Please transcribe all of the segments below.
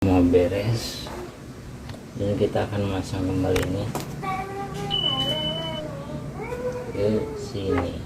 Mau beres, dan kita akan masang kembali ini ke sini.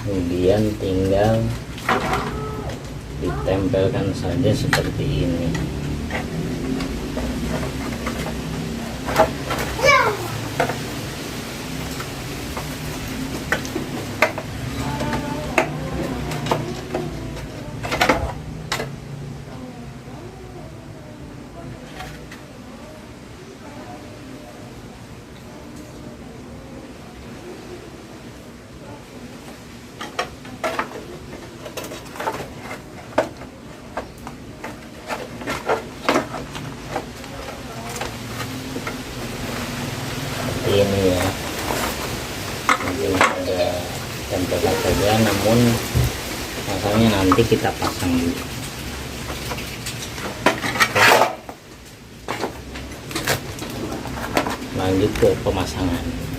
Kemudian tinggal ditempelkan saja seperti ini. Ini ya, mungkin ada tempelan saja, namun masanya nanti kita pasang dulu. Lanjut ke pemasangan.